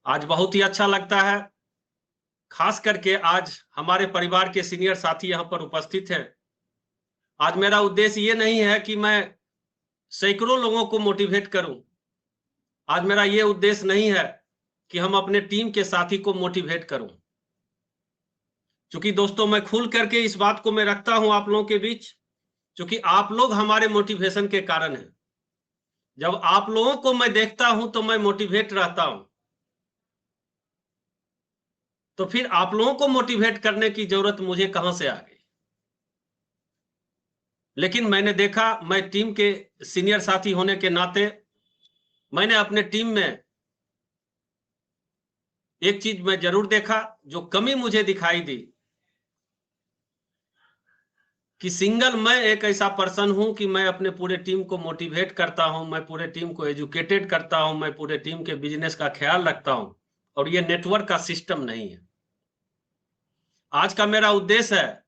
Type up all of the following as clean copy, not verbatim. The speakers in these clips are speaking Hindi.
आज बहुत ही अच्छा लगता है, खास करके आज हमारे परिवार के सीनियर साथी यहाँ पर उपस्थित हैं। आज मेरा उद्देश्य ये नहीं है कि मैं सैकड़ों लोगों को मोटिवेट करूं। आज मेरा ये उद्देश्य नहीं है कि हम अपने टीम के साथी को मोटिवेट करूं। क्योंकि दोस्तों मैं खुल करके इस बात को मैं रखता हूं आप लोगों के बीच, क्योंकि आप लोग हमारे मोटिवेशन के कारण हैं। जब आप लोगों को मैं देखता हूं तो मैं मोटिवेट रहता हूं, तो फिर आप लोगों को मोटिवेट करने की जरूरत मुझे कहां से आ गई। लेकिन मैंने देखा, मैं टीम के सीनियर साथी होने के नाते मैंने अपने टीम में एक चीज मैं जरूर देखा, जो कमी मुझे दिखाई दी, कि सिंगल मैं एक ऐसा पर्सन हूं कि मैं अपने पूरे टीम को मोटिवेट करता हूं, मैं पूरे टीम को एजुकेटेड करता हूं, मैं पूरे टीम के बिजनेस का ख्याल रखता हूं, और ये नेटवर्क का सिस्टम नहीं है। आज का मेरा उद्देश्य है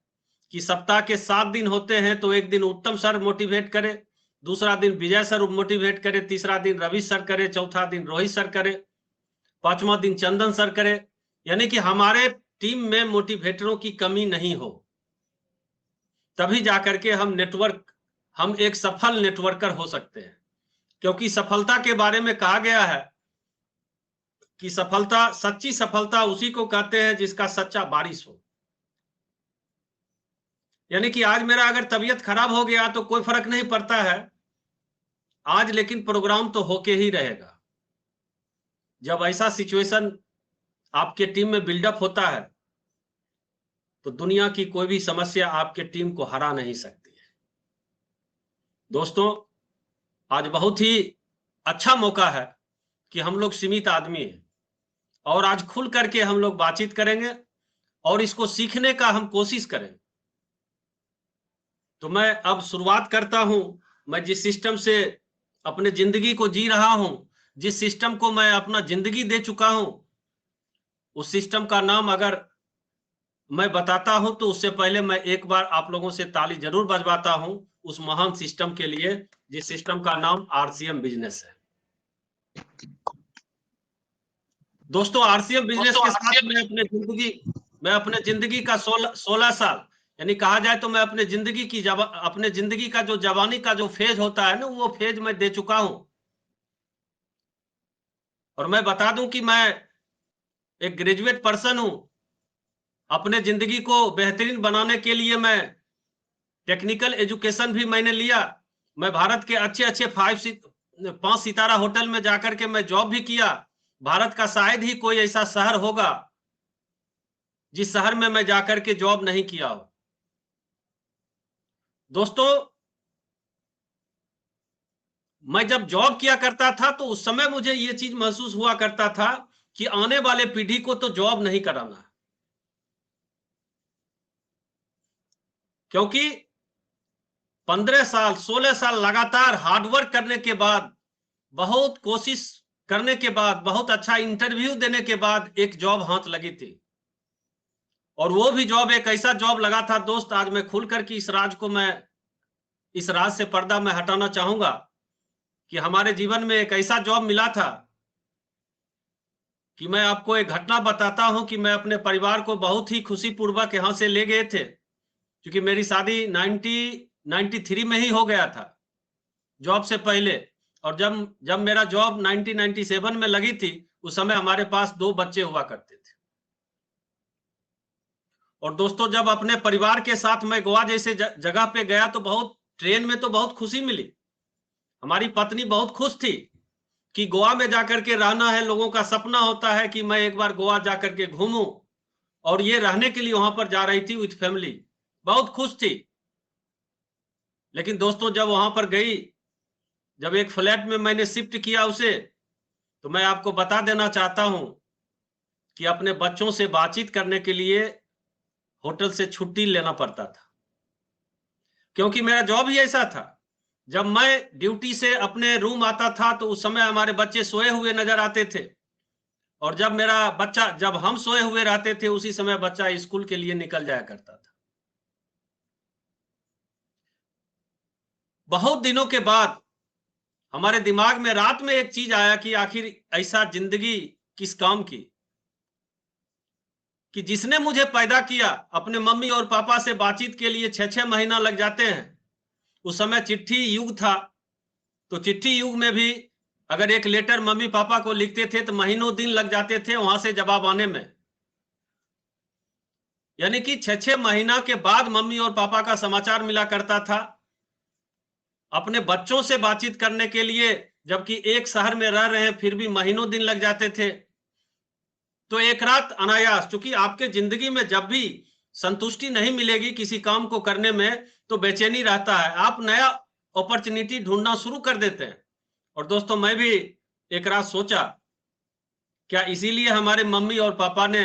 कि सप्ताह के 7 दिन होते हैं, तो एक दिन उत्तम सर मोटिवेट करे, दूसरा दिन विजय सर मोटिवेट करे, तीसरा दिन रवि सर करे, चौथा दिन रोहित सर करे, पांचवा दिन चंदन सर करे। यानी कि हमारे टीम में मोटिवेटरों की कमी नहीं हो, तभी जाकर के हम एक सफल नेटवर्कर हो सकते हैं। क्योंकि सफलता के बारे में कहा गया है कि सच्ची सफलता उसी को कहते हैं जिसका सच्चा बारिश हो। यानी कि आज मेरा अगर तबीयत खराब हो गया तो कोई फर्क नहीं पड़ता है आज, लेकिन प्रोग्राम तो होके ही रहेगा। जब ऐसा सिचुएशन आपके टीम में बिल्डअप होता है, तो दुनिया की कोई भी समस्या आपके टीम को हरा नहीं सकती है। दोस्तों, आज बहुत ही अच्छा मौका है कि हम लोग सीमित आदमी हैं, और आज खुल करके हम लोग बातचीत करेंगे और इसको सीखने का हम कोशिश करें। तो मैं अब शुरुआत करता हूं। मैं जिस सिस्टम से अपने जिंदगी को जी रहा हूं, जिस सिस्टम को मैं अपना जिंदगी दे चुका हूं, उस सिस्टम का नाम अगर मैं बताता हूं तो उससे पहले मैं एक बार आप लोगों से ताली जरूर बजवाता हूं उस महान सिस्टम के लिए, जिस सिस्टम का नाम आरसीएम बिजनेस है। दोस्तों, आरसीएम बिजनेस के साथ मैं अपने जिंदगी का 16 साल, यानी कहा जाए तो मैं अपने जिंदगी का जो जवानी का जो फेज होता है ना, वो फेज मैं दे चुका हूं। और मैं बता दूं कि मैं एक ग्रेजुएट पर्सन हूं। अपने जिंदगी को बेहतरीन बनाने के लिए मैं टेक्निकल एजुकेशन भी मैंने लिया। मैं भारत के अच्छे अच्छे 5 सितारा होटल में जाकर के मैं जॉब भी किया। भारत का शायद ही कोई ऐसा शहर होगा जिस शहर में मैं जाकर के जॉब नहीं किया हो। दोस्तों, मैं जब जॉब किया करता था तो उस समय मुझे यह चीज महसूस हुआ करता था कि आने वाले पीढ़ी को तो जॉब नहीं कराना है, क्योंकि 15 साल 16 साल लगातार हार्डवर्क करने के बाद, बहुत कोशिश करने के बाद, बहुत अच्छा इंटरव्यू देने के बाद एक जॉब हाथ लगी थी। और वो भी जॉब एक ऐसा जॉब लगा था दोस्त, आज मैं खुलकर के इस राज से पर्दा में हटाना चाहूंगा कि हमारे जीवन में एक ऐसा जॉब मिला था कि मैं आपको एक घटना बताता हूं कि मैं अपने परिवार को बहुत ही खुशी पूर्वक यहां से ले गए थे, क्योंकि मेरी शादी 1993 में ही हो गया था, जॉब से पहले। और जब जब मेरा जॉब 1997 में लगी थी, उस समय हमारे पास 2 बच्चे हुआ करते थे। और दोस्तों, जब अपने परिवार के साथ मैं गोवा जैसे जगह पे गया तो ट्रेन में तो बहुत खुशी मिली। हमारी पत्नी बहुत खुश थी कि गोवा में जाकर के रहना है। लोगों का सपना होता है कि मैं एक बार गोवा जाकर के घूमूं, और ये रहने के लिए वहां पर जा रही थी विथ फैमिली, बहुत खुश थी। लेकिन दोस्तों, जब वहां पर गई, जब एक फ्लैट में मैंने शिफ्ट किया उसे, तो मैं आपको बता देना चाहता हूं कि अपने बच्चों से बातचीत करने के लिए होटल से छुट्टी लेना पड़ता था, क्योंकि मेरा जॉब ही ऐसा था। जब मैं ड्यूटी से अपने रूम आता था तो उस समय हमारे बच्चे सोए हुए नजर आते थे, और जब हम सोए हुए रहते थे उसी समय बच्चा स्कूल के लिए निकल जाया करता था। बहुत दिनों के बाद हमारे दिमाग में रात में एक चीज आया कि आखिर ऐसा जिंदगी किस काम की कि जिसने मुझे पैदा किया, अपने मम्मी और पापा से बातचीत के लिए 6-6 महीना लग जाते हैं। उस समय चिट्ठी युग था, तो चिट्ठी युग में भी अगर एक लेटर मम्मी पापा को लिखते थे तो महीनों दिन लग जाते थे वहां से जवाब आने में। यानी कि 6-6 महीना के बाद मम्मी और पापा का समाचार मिला करता था। अपने बच्चों से बातचीत करने के लिए जबकि एक शहर में रह रहे हैं फिर भी महीनों दिन लग जाते थे। तो एक रात अनायास, क्योंकि आपके जिंदगी में जब भी संतुष्टि नहीं मिलेगी किसी काम को करने में तो बेचैनी रहता है, आप नया अपॉर्चुनिटी ढूंढना शुरू कर देते हैं। और दोस्तों मैं भी एक रात सोचा, क्या इसीलिए हमारे मम्मी और पापा ने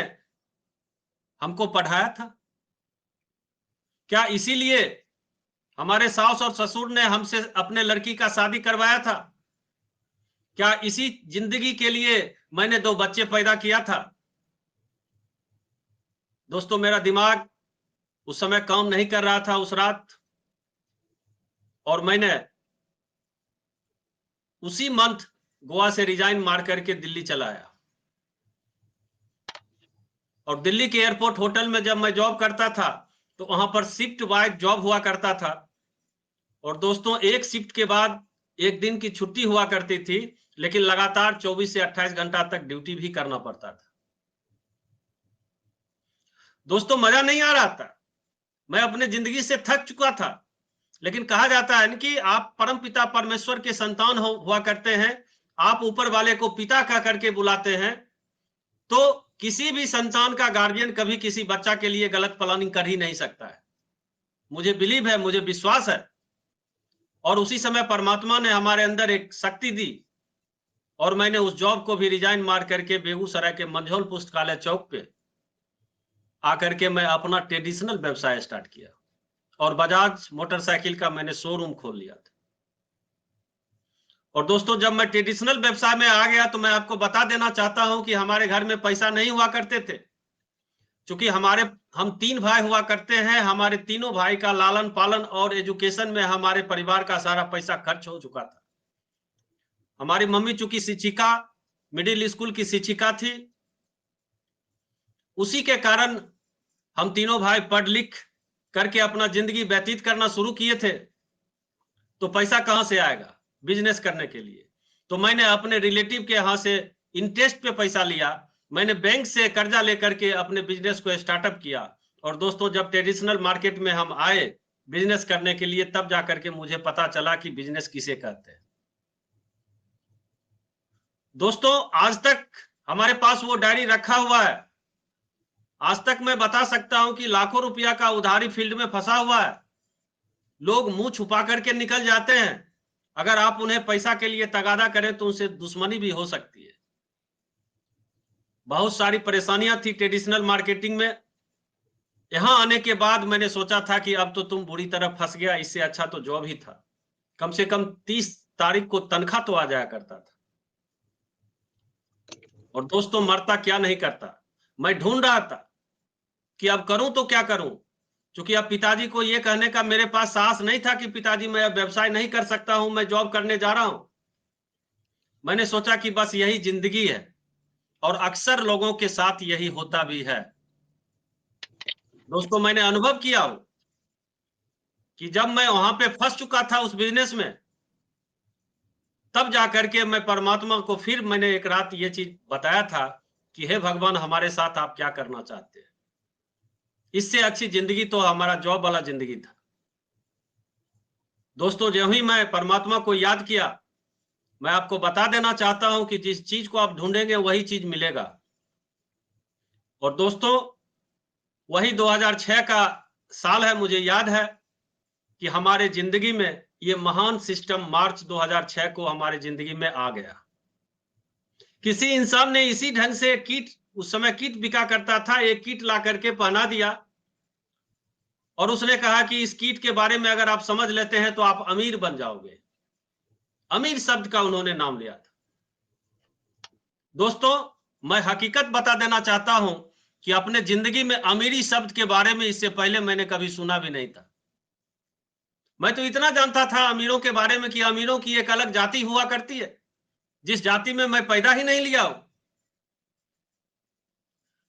हमको पढ़ाया था? क्या इसीलिए हमारे सास और ससुर ने हमसे अपने लड़की का शादी करवाया था? क्या इसी जिंदगी के लिए मैंने 2 बच्चे पैदा किया था? दोस्तों मेरा दिमाग उस समय काम नहीं कर रहा था उस रात, और मैंने उसी मंथ गोवा से रिजाइन मार करके दिल्ली चला आया। और दिल्ली के एयरपोर्ट होटल में जब मैं जॉब करता था तो वहां पर शिफ्ट वाइज जॉब हुआ करता था। और दोस्तों एक शिफ्ट के बाद एक दिन की छुट्टी हुआ करती थी, लेकिन लगातार 24 से 28 घंटा तक ड्यूटी भी करना पड़ता था। दोस्तों मजा नहीं आ रहा था, मैं अपने जिंदगी से थक चुका था। लेकिन कहा जाता है कि आप परम पिता परमेश्वर के संतान हुआ करते हैं, आप ऊपर वाले को पिता कह करके बुलाते हैं, तो किसी भी संतान का गार्जियन कभी किसी बच्चा के लिए गलत प्लानिंग कर ही नहीं सकता है। मुझे बिलीव है, मुझे विश्वास है। और उसी समय परमात्मा ने हमारे अंदर एक शक्ति दी और मैंने उस जॉब को भी रिजाइन मार करके बेगूसराय के मंझौल पुस्तकालय चौक पे आकर के मैं अपना ट्रेडिशनल व्यवसाय स्टार्ट किया और बजाज मोटरसाइकिल का मैंने शोरूम खोल लिया था। और दोस्तों जब मैं ट्रेडिशनल व्यवसाय में आ गया तो मैं आपको बता देना चाहता हूं कि हमारे घर में पैसा नहीं हुआ करते थे, क्योंकि हम 3 भाई हुआ करते हैं। हमारे तीनों भाई का लालन पालन और एजुकेशन में हमारे परिवार का सारा पैसा खर्च हो चुका था। हमारी मम्मी चूंकि शिक्षिका, मिडिल स्कूल की शिक्षिका थी, उसी के कारण हम तीनों भाई पढ़ लिख करके अपना जिंदगी व्यतीत करना शुरू किए थे। तो पैसा कहां से आएगा बिजनेस करने के लिए? तो मैंने अपने रिलेटिव के यहां से इंटरेस्ट पे पैसा लिया, मैंने बैंक से कर्जा लेकर के अपने बिजनेस को स्टार्टअप किया। और दोस्तों जब ट्रेडिशनल मार्केट में हम आए बिजनेस करने के लिए, तब जाकर के मुझे पता चला कि बिजनेस किसे कहते हैं। दोस्तों आज तक हमारे पास वो डायरी रखा हुआ है। आज तक मैं बता सकता हूं कि लाखों रुपया का उधारी फील्ड में फंसा हुआ है। लोग मुंह छुपा करके निकल जाते हैं, अगर आप उन्हें पैसा के लिए तगादा करें तो उनसे दुश्मनी भी हो सकती है। बहुत सारी परेशानियां थी ट्रेडिशनल मार्केटिंग में। यहां आने के बाद मैंने सोचा था कि अब तो तुम बुरी तरह फंस गया, इससे अच्छा तो जॉब ही था। कम से कम 30 तारीख को तनख्वाह तो आ जाया करता था। और दोस्तों मरता क्या नहीं करता, मैं ढूंढ रहा था कि अब करूं तो क्या करूं, क्योंकि अब पिताजी को यह कहने का मेरे पास साहस नहीं था कि पिताजी मैं अब व्यवसाय नहीं कर सकता हूं, मैं जॉब करने जा रहा हूं। मैंने सोचा कि बस यही जिंदगी है, और अक्सर लोगों के साथ यही होता भी है। दोस्तों मैंने अनुभव किया हो कि जब मैं वहां पे फंस चुका था उस बिजनेस में, तब जाकर के मैं परमात्मा को फिर मैंने एक रात ये चीज बताया था कि हे भगवान हमारे साथ आप क्या करना चाहते हैं? इससे अच्छी जिंदगी तो हमारा जॉब वाला जिंदगी था। दोस्तों जो ही मैं परमात्मा को याद किया, मैं आपको बता देना चाहता हूं कि जिस चीज को आप ढूंढेंगे वही चीज मिलेगा। और दोस्तों वही 2006 का साल है, मुझे याद है कि हमारे जिंदगी में ये महान सिस्टम मार्च 2006 को हमारे जिंदगी में आ गया। किसी इंसान ने इसी ढंग से किट, उस समय किट बिका करता था, एक किट ला करके पहना दिया और उसने कहा कि इस किट के बारे में अगर आप समझ लेते हैं तो आप अमीर बन जाओगे। अमीर शब्द का उन्होंने नाम लिया था। दोस्तों मैं हकीकत बता देना चाहता हूं कि अपने जिंदगी में अमीरी शब्द के बारे में इससे पहले मैंने कभी सुना भी नहीं था। मैं तो इतना जानता था अमीरों के बारे में कि अमीरों की एक अलग जाति हुआ करती है, जिस जाति में मैं पैदा ही नहीं लिया हूं।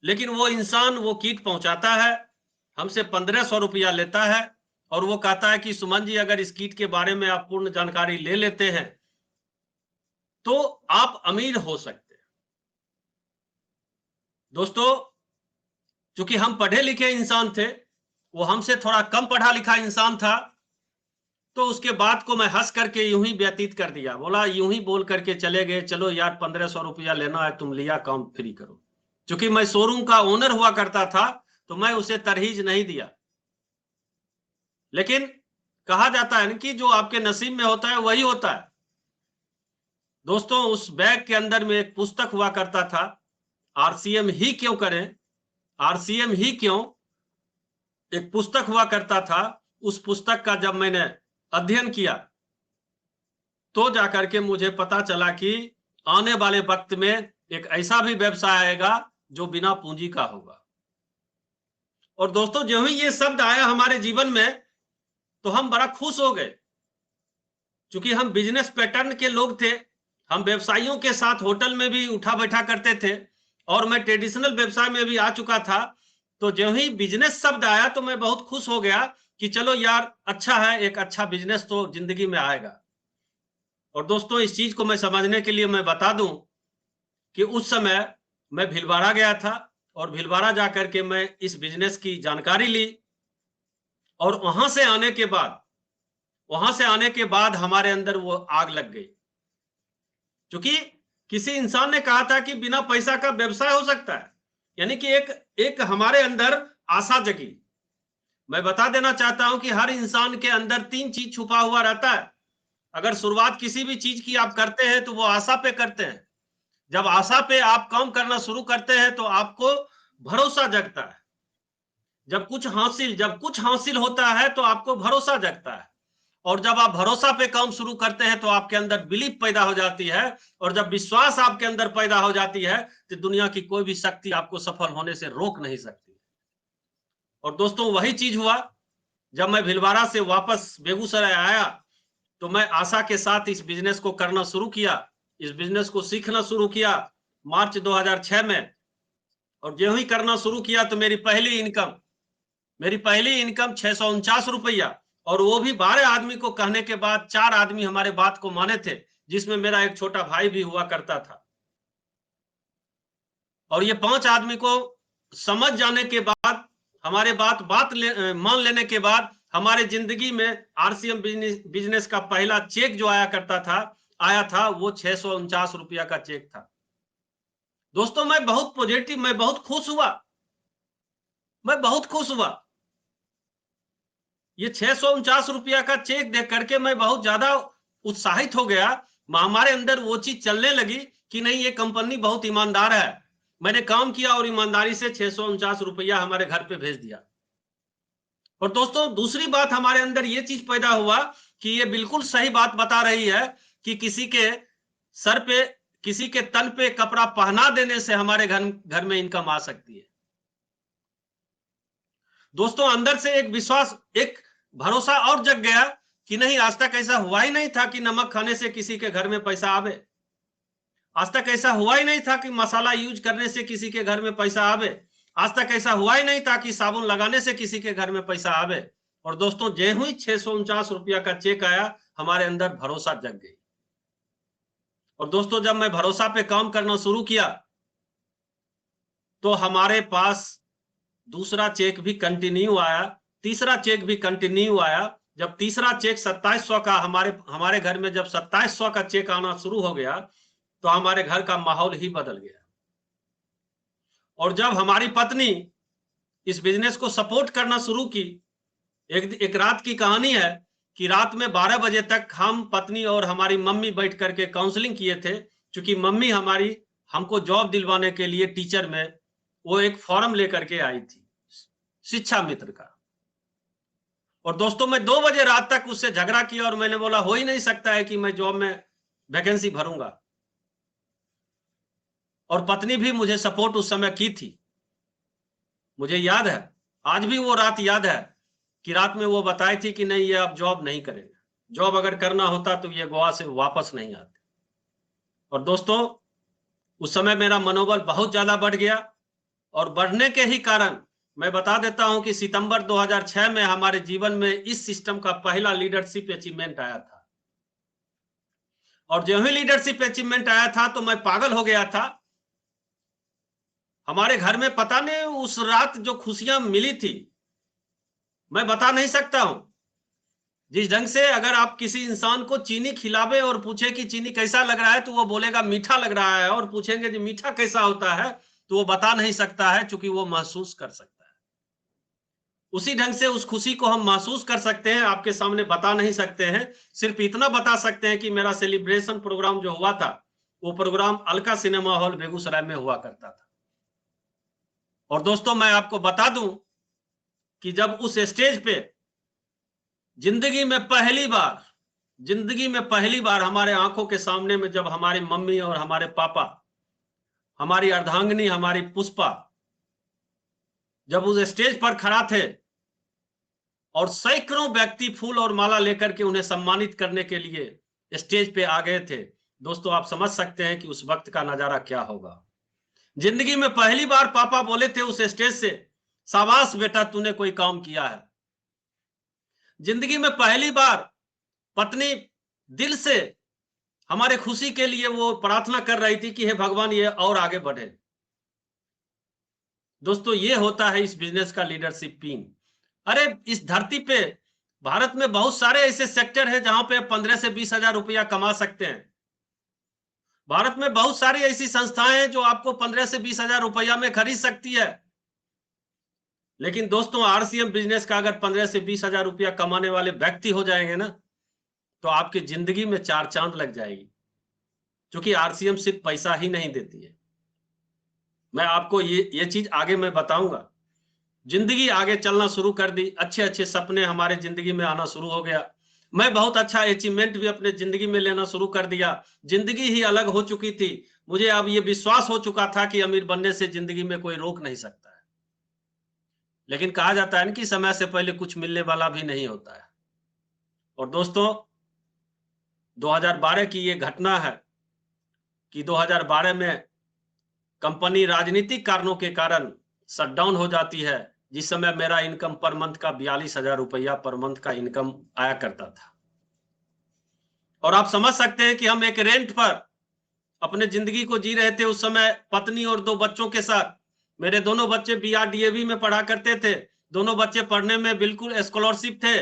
लेकिन वो इंसान वो किट पहुंचाता है, हमसे 1500 रुपया लेता है और वो कहता है कि सुमन जी अगर इस किट के बारे में आप पूर्ण जानकारी ले लेते हैं तो आप अमीर हो सकते हैं। दोस्तों, चूंकि हम पढ़े लिखे इंसान थे, वो हमसे थोड़ा कम पढ़ा लिखा इंसान था, तो उसके बाद को मैं हंस करके यूं ही व्यतीत कर दिया, बोला यूं ही बोल करके चले गए, चलो यार 1500 रुपया लेना है, तुम लिया, काम फ्री करो। चूंकि मैं शोरूम का ओनर हुआ करता था तो मैं उसे तरहीज नहीं दिया। लेकिन कहा जाता है कि जो आपके नसीब में होता है वही होता है। दोस्तों, उस बैग के अंदर में एक पुस्तक हुआ करता था, आरसीएम ही क्यों करें, आरसीएम ही क्यों, एक पुस्तक हुआ करता था। उस पुस्तक का जब मैंने अध्ययन किया तो जाकर के मुझे पता चला कि आने वाले वक्त में एक ऐसा भी व्यवसाय आएगा जो बिना पूंजी का होगा। और दोस्तों, जो ही ये शब्द आया हमारे जीवन में तो हम बड़ा खुश हो गए, क्योंकि हम बिजनेस पैटर्न के लोग थे, हम व्यवसायियों के साथ होटल में भी उठा बैठा करते थे और मैं ट्रेडिशनल व्यवसाय में भी आ चुका था। तो जो ही बिजनेस शब्द आया तो मैं बहुत खुश हो गया कि चलो यार, अच्छा है, एक अच्छा बिजनेस तो जिंदगी में आएगा। और दोस्तों, इस चीज को मैं समझने के लिए मैं बता दूं कि उस समय मैं भीलवाड़ा गया था और भीलवाड़ा जाकर के मैं इस बिजनेस की जानकारी ली। और वहां से आने के बाद हमारे अंदर वो आग लग गई, क्योंकि किसी इंसान ने कहा था कि बिना पैसा का व्यवसाय हो सकता है, यानी कि एक हमारे अंदर आशा जगी। मैं बता देना चाहता हूं कि हर इंसान के अंदर 3 चीज छुपा हुआ रहता है। अगर शुरुआत किसी भी चीज की आप करते हैं तो वो आशा पे करते हैं। जब आशा पे आप काम करना शुरू करते हैं तो आपको भरोसा जगता है। जब कुछ हासिल होता है तो आपको भरोसा जगता है। और जब आप भरोसा पे काम शुरू करते हैं तो आपके अंदर बिलीफ पैदा हो जाती है। और जब विश्वास आपके अंदर पैदा हो जाती है तो दुनिया की कोई भी शक्ति आपको सफल होने से रोक नहीं सकती। और दोस्तों, वही चीज हुआ। जब मैं भीलवाड़ा से वापस बेगूसराय आया तो मैं आशा के साथ इस बिजनेस को करना शुरू किया, इस बिजनेस को सीखना शुरू किया मार्च 2006 में। और जो ही करना शुरू किया तो मेरी पहली इनकम 649 रुपया, और वो भी 12 आदमी को कहने के बाद 4 आदमी हमारे बात को माने थे, जिसमें मेरा एक छोटा भाई भी हुआ करता था। और ये 5 आदमी को समझ जाने के बाद, हमारे मान लेने के बाद हमारे जिंदगी में आरसीएम बिजनेस का पहला चेक जो आया था वो 649 रुपया का चेक था। दोस्तों, मैं बहुत पॉजिटिव, मैं बहुत खुश हुआ। ये 649 रुपया का चेक देख करके मैं बहुत ज्यादा उत्साहित हो गया। हमारे अंदर वो चीज चलने लगी कि नहीं, ये कंपनी बहुत ईमानदार है। मैंने काम किया और ईमानदारी से 649 रुपया हमारे घर पे भेज दिया। और दोस्तों, दूसरी बात हमारे अंदर ये चीज पैदा हुआ कि ये बिल्कुल सही बात बता रही है कि किसी के सर पे, किसी के तन पे कपड़ा पहना देने से हमारे घर में इनकम आ सकती है। दोस्तों, अंदर से एक विश्वास, एक भरोसा और जग गया कि नहीं, आज तक ऐसा हुआ ही नहीं था कि नमक खाने से किसी के घर में पैसा आवे। आज तक ऐसा हुआ ही नहीं था कि मसाला यूज करने से किसी के घर में पैसा आवे। आज तक ऐसा हुआ ही नहीं था कि साबुन लगाने से किसी के घर में पैसा आवे। और दोस्तों, जे हुई 649 रुपया का चेक आया, हमारे अंदर भरोसा जग गई। और दोस्तों, जब मैं भरोसा पे काम करना शुरू किया तो हमारे पास दूसरा चेक भी कंटिन्यू आया, तीसरा चेक भी कंटिन्यू आया। जब तीसरा चेक 2700 का, हमारे घर में जब 2700 का चेक आना शुरू हो गया तो हमारे घर का माहौल ही बदल गया। और जब हमारी पत्नी इस बिजनेस को सपोर्ट करना शुरू की, एक रात की कहानी है कि रात में 12 बजे तक हम, पत्नी और हमारी मम्मी बैठ करके काउंसलिंग किए थे, क्योंकि मम्मी हमारी हमको जॉब दिलवाने के लिए टीचर में वो एक फॉर्म लेकर के आई थी, शिक्षा मित्र का। और दोस्तों, मैं 2 बजे रात तक उससे झगड़ा किया और मैंने बोला हो ही नहीं सकता है कि मैं जॉब में वैकेंसी भरूंगा। और पत्नी भी मुझे सपोर्ट उस समय की थी। मुझे याद है, आज भी वो रात याद है कि रात में वो बताई थी कि नहीं, ये अब जॉब नहीं करेंगे, जॉब अगर करना होता तो ये गोवा से वापस नहीं आते। और दोस्तों, उस समय मेरा मनोबल बहुत ज्यादा बढ़ गया और बढ़ने के ही कारण मैं बता देता हूं कि सितंबर 2006 में हमारे जीवन में इस सिस्टम का पहला लीडरशिप अचीवमेंट आया था। और जो ही लीडरशिप अचीवमेंट आया था तो मैं पागल हो गया था। हमारे घर में पता नहीं उस रात जो खुशियां मिली थी मैं बता नहीं सकता हूं। जिस ढंग से अगर आप किसी इंसान को चीनी खिलावे और पूछे कि चीनी कैसा लग रहा है तो वो बोलेगा मीठा लग रहा है, और पूछेंगे कि मीठा कैसा होता है तो वो बता नहीं सकता है, क्योंकि वो महसूस कर सकता है। उसी ढंग से उस खुशी को हम महसूस कर सकते हैं, आपके सामने बता नहीं सकते हैं। सिर्फ इतना बता सकते हैं कि मेरा सेलिब्रेशन प्रोग्राम जो हुआ था वो programme Alka cinema hall Begusarai में हुआ करता था। और दोस्तों मैं आपको बता दूं कि जब उस स्टेज पे जिंदगी में पहली बार हमारे आंखों के सामने में जब हमारी मम्मी और हमारे पापा, हमारी अर्धांगिनी, हमारी पुष्पा जब उस स्टेज पर खड़ा थे और सैकड़ों व्यक्ति फूल और माला लेकर के उन्हें सम्मानित करने के लिए स्टेज पे आ गए थे, दोस्तों आप समझ सकते हैं कि उस वक्त का नजारा क्या होगा। जिंदगी में पहली बार पापा बोले थे उस स्टेज से, शाबाश बेटा तूने कोई काम किया है। जिंदगी में पहली बार पत्नी दिल से हमारे खुशी के लिए वो प्रार्थना कर रही थी कि हे भगवान ये और आगे बढ़े। दोस्तों ये होता है इस बिजनेस का लीडरशिप टीम। अरे इस धरती पे भारत में बहुत सारे ऐसे सेक्टर हैं जहां पे 15 से 20 हजार रुपया कमा सकते हैं। भारत में बहुत सारी ऐसी संस्थाएं हैं जो आपको 15 से 20 हजार रुपया में खरीद सकती है। लेकिन दोस्तों आरसीएम बिजनेस का अगर 15 से 20 हजार रुपया कमाने वाले व्यक्ति हो जाएंगे ना तो आपकी जिंदगी में 4 चांद लग जाएगी, क्योंकि आरसीएम सिर्फ पैसा ही नहीं देती है। मैं आपको ये चीज आगे मैं बताऊंगा। जिंदगी आगे चलना शुरू कर दी, अच्छे अच्छे सपने हमारे जिंदगी में आना शुरू हो गया। मैं बहुत अच्छा अचीवमेंट भी अपने जिंदगी में लेना शुरू कर दिया। जिंदगी ही अलग हो चुकी थी। मुझे अब ये विश्वास हो चुका था कि अमीर बनने से जिंदगी में कोई रोक नहीं सकता है। लेकिन कहा जाता है ना कि समय से पहले कुछ मिलने वाला भी नहीं होता है। और दोस्तों 2012 की ये घटना है कि 2012 में कंपनी राजनीतिक कारणों के कारण शटडाउन हो जाती है, जिस समय मेरा इनकम पर मंथ का 42,000 रुपया पर मंथ का इनकम आया करता था। और आप समझ सकते हैं कि हम एक रेंट पर अपने जिंदगी को जी रहे थे। उस समय पत्नी और 2 बच्चों के साथ। मेरे दोनों बच्चे बीआरडीएवी में पढ़ा करते थे। दोनों बच्चे पढ़ने में बिल्कुल स्कॉलरशिप थे,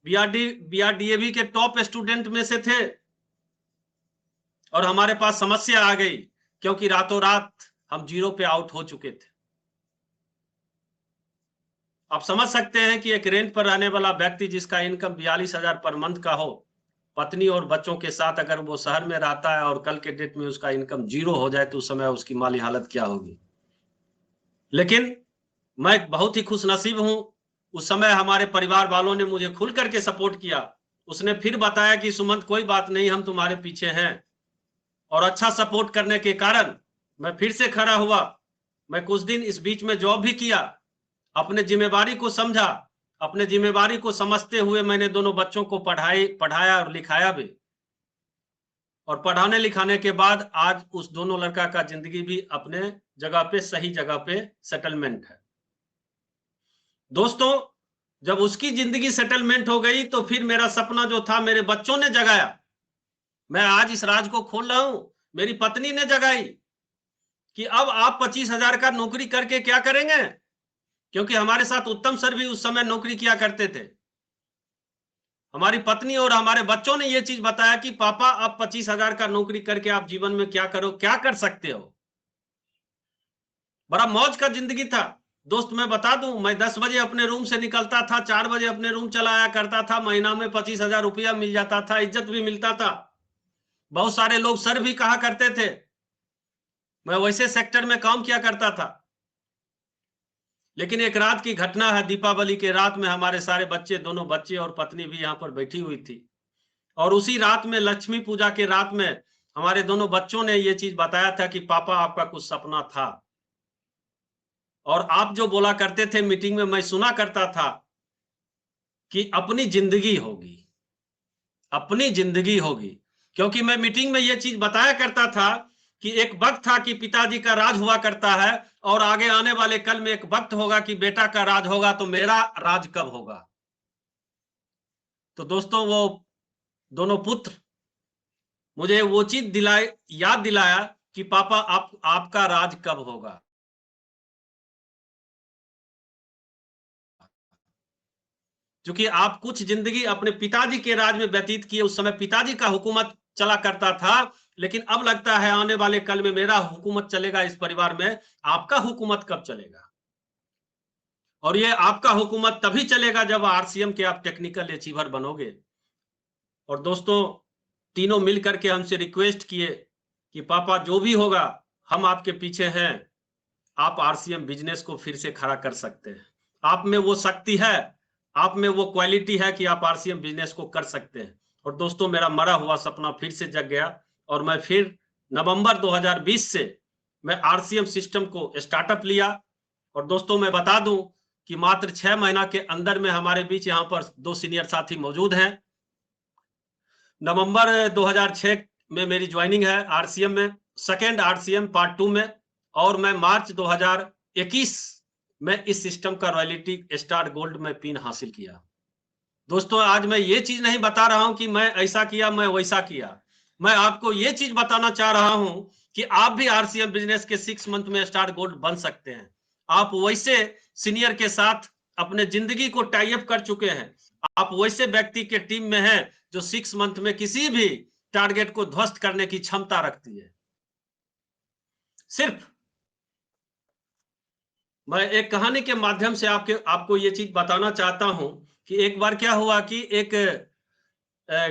बीआरडीएवी के टॉप स्टूडेंट में से थे। और हमारे पास समस्या आ गई क्योंकि रातों रात हम जीरो पे आउट हो चुके थे। आप समझ सकते हैं कि एक रेंट पर रहने वाला व्यक्ति जिसका इनकम 42,000 पर मंथ का हो, पत्नी और बच्चों के साथ अगर वो शहर में रहता है और कल के डेट में उसका इनकम जीरो हो जाए तो उस समय उसकी माली हालत क्या होगी। लेकिन मैं बहुत ही खुशनसीब हूं, उस समय हमारे परिवार वालों ने मुझे खुल करके सपोर्ट किया। उसने फिर बताया कि सुमंत कोई बात नहीं, हम तुम्हारे पीछे हैं। और अच्छा सपोर्ट करने के कारण मैं फिर से खड़ा हुआ। मैं कुछ दिन इस बीच में जॉब भी किया, अपने जिम्मेवारी को समझा। अपने जिम्मेवारी को समझते हुए मैंने दोनों बच्चों को पढ़ाया और लिखाया भी। और पढ़ाने लिखाने के बाद आज उस दोनों लड़का का जिंदगी भी अपने जगह पे, सही जगह पे सेटलमेंट है। दोस्तों जब उसकी जिंदगी सेटलमेंट हो गई तो फिर मेरा सपना जो था मेरे बच्चों ने जगाया। मैं आज इस राज को खोल रहा हूं, मेरी पत्नी ने जगाई कि अब आप 25,000 का नौकरी करके क्या करेंगे। क्योंकि हमारे साथ उत्तम सर भी उस समय नौकरी किया करते थे। हमारी पत्नी और हमारे बच्चों ने यह चीज बताया कि पापा आप 25,000 का नौकरी करके आप जीवन में क्या करो, क्या कर सकते हो। बड़ा मौज का जिंदगी था। दोस्त मैं बता दूं, मैं 10 बजे अपने रूम से निकलता था, 4 बजे अपने रूम चला आया करता था। महीना में 25,000 रुपया मिल जाता था, इज्जत भी मिलता था। बहुत सारे लोग सर भी कहा करते थे। मैं वैसे सेक्टर में काम किया करता था। लेकिन एक रात की घटना है, दीपावली के रात में हमारे सारे बच्चे, दोनों बच्चे और पत्नी भी यहाँ पर बैठी हुई थी। और उसी रात में, लक्ष्मी पूजा के रात में, हमारे दोनों बच्चों ने ये चीज बताया था कि पापा आपका कुछ सपना था और आप जो बोला करते थे मीटिंग में, मैं सुना करता था कि अपनी जिंदगी होगी, अपनी जिंदगी होगी। क्योंकि मैं मीटिंग में ये चीज बताया करता था कि एक वक्त था कि पिताजी का राज हुआ करता है और आगे आने वाले कल में एक वक्त होगा कि बेटा का राज होगा, तो मेरा राज कब होगा। तो दोस्तों वो दोनों पुत्र मुझे वो चीज याद दिलाया कि पापा आपका राज कब होगा। क्योंकि आप कुछ जिंदगी अपने पिताजी के राज में व्यतीत किए, उस समय पिताजी का हुकूमत चला करता था, लेकिन अब लगता है आने वाले कल में मेरा हुकूमत चलेगा इस परिवार में। आपका हुकूमत कब चलेगा? और ये आपका हुकूमत तभी चलेगा जब आरसीएम के आप टेक्निकल अचीवर बनोगे। और दोस्तों तीनों मिल करके हमसे रिक्वेस्ट किए कि पापा जो भी होगा हम आपके पीछे हैं, आप आरसीएम बिजनेस को फिर से खड़ा कर सकते हैं। आप में वो शक्ति है, आप में वो क्वालिटी है कि आप आरसीएम बिजनेस को कर सकते हैं। और दोस्तों मेरा मरा हुआ सपना फिर से जग गया और मैं फिर नवंबर 2020 से मैं आरसीएम सिस्टम को स्टार्टअप लिया। और दोस्तों मैं बता दूं कि मात्र 6 महीना के अंदर में हमारे बीच यहाँ पर 2 सीनियर साथी मौजूद हैं। नवंबर 2006 में मेरी ज्वाइनिंग है आरसीएम में, सेकेंड आरसीएम पार्ट 2 में, और मैं मार्च 2021 में इस सिस्टम का रॉयल्टी स्टार गोल्ड में पिन हासिल किया। दोस्तों आज मैं ये चीज नहीं बता रहा हूं कि मैं ऐसा किया मैं वैसा किया, मैं आपको ये चीज बताना चाह रहा हूं कि आप भी आरसीएम बिजनेस के 6 मंथ में स्टार गोल्ड बन सकते हैं। आप वैसे सीनियर के साथ अपने जिंदगी को टाई अप कर चुके हैं, आप वैसे व्यक्ति के टीम में हैं जो 6 मंथ में किसी भी टारगेट को ध्वस्त करने की क्षमता रखती है। सिर्फ मैं एक कहानी के माध्यम से आपको ये चीज बताना चाहता हूं कि एक बार क्या हुआ कि एक